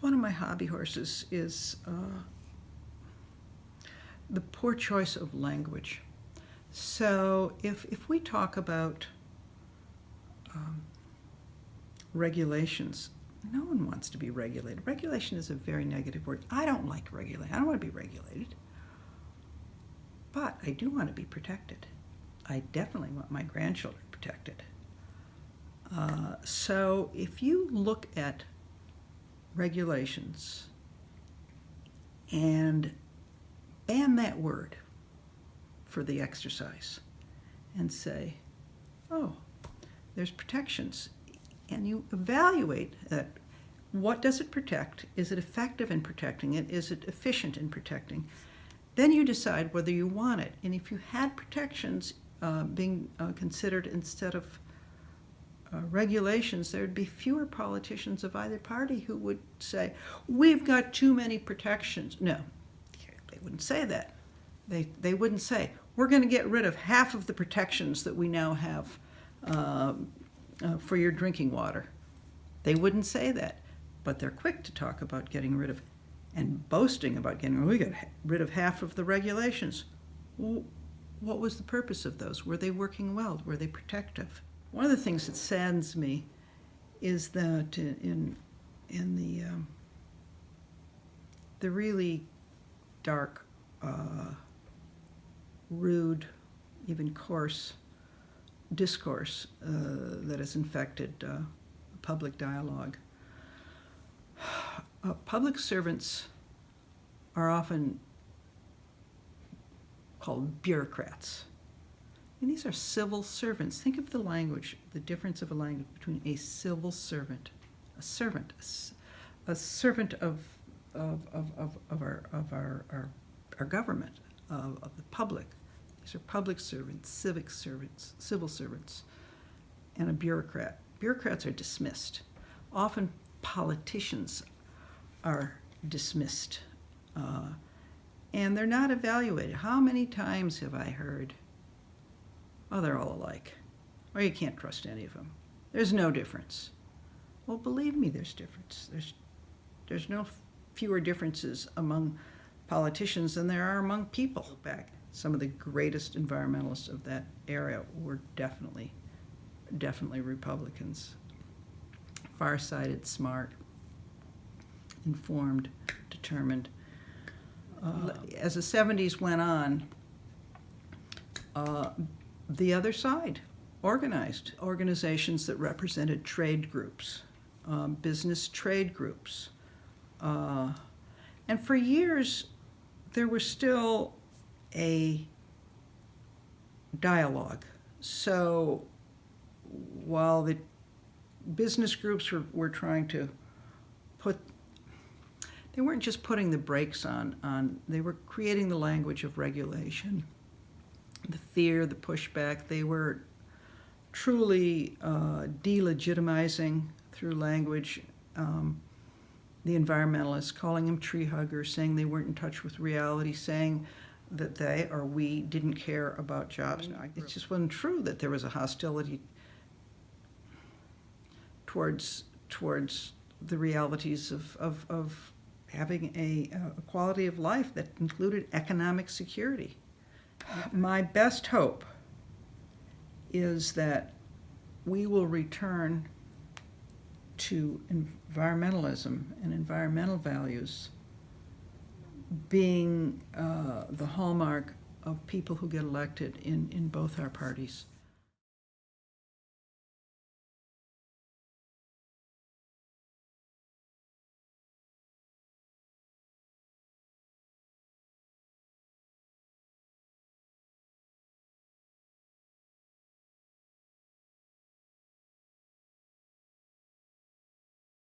One of my hobby horses is the poor choice of language. So if we talk about regulations, no one wants to be regulated. Regulation is a very negative word. I don't like regulation. I don't want to be regulated. But I do want to be protected. I definitely want my grandchildren protected. So if you look at regulations and ban that word for the exercise and say, oh, there's protections, and you evaluate that. What does it protect? Is it effective in protecting it? Is it efficient in protecting? Then you decide whether you want it. And if you had protections being considered instead of regulations, there'd be fewer politicians of either party who would say, we've got too many protections. No, they wouldn't say that. They wouldn't say, we're going to get rid of half of the protections that we now have for your drinking water. They wouldn't say that. But they're quick to talk about getting rid of and boasting about we got rid of half of the regulations. Well, what was the purpose of those? Were they working well? Were they protective? One of the things that saddens me is that in the really dark, rude, even coarse discourse that has infected public dialogue, public servants are often called bureaucrats. And these are civil servants. Think of the language, the difference of a language between a civil servant, a servant of our government, of the public. These are public servants, civic servants, civil servants, and a bureaucrat. Bureaucrats are dismissed. Often politicians are dismissed, and they're not evaluated. How many times have I heard, oh, they're all alike, or you can't trust any of them. There's no difference. Well, believe me, there's difference. There's no fewer differences among politicians than there are among people. Back, some of the greatest environmentalists of that era were definitely Republicans. Far-sighted, smart, informed, determined. As the 70s went on, the other side organized organizations that represented trade groups, business trade groups. And for years, there was still a dialogue. So while the business groups were trying to they weren't just putting the brakes on, they were creating the language of regulation, the fear, the pushback. They were truly delegitimizing through language the environmentalists, calling them tree huggers, saying they weren't in touch with reality, saying that they or we didn't care about jobs. No, it just wasn't true that there was a hostility towards the realities of having a quality of life that included economic security. My best hope is that we will return to environmentalism and environmental values being the hallmark of people who get elected in both our parties.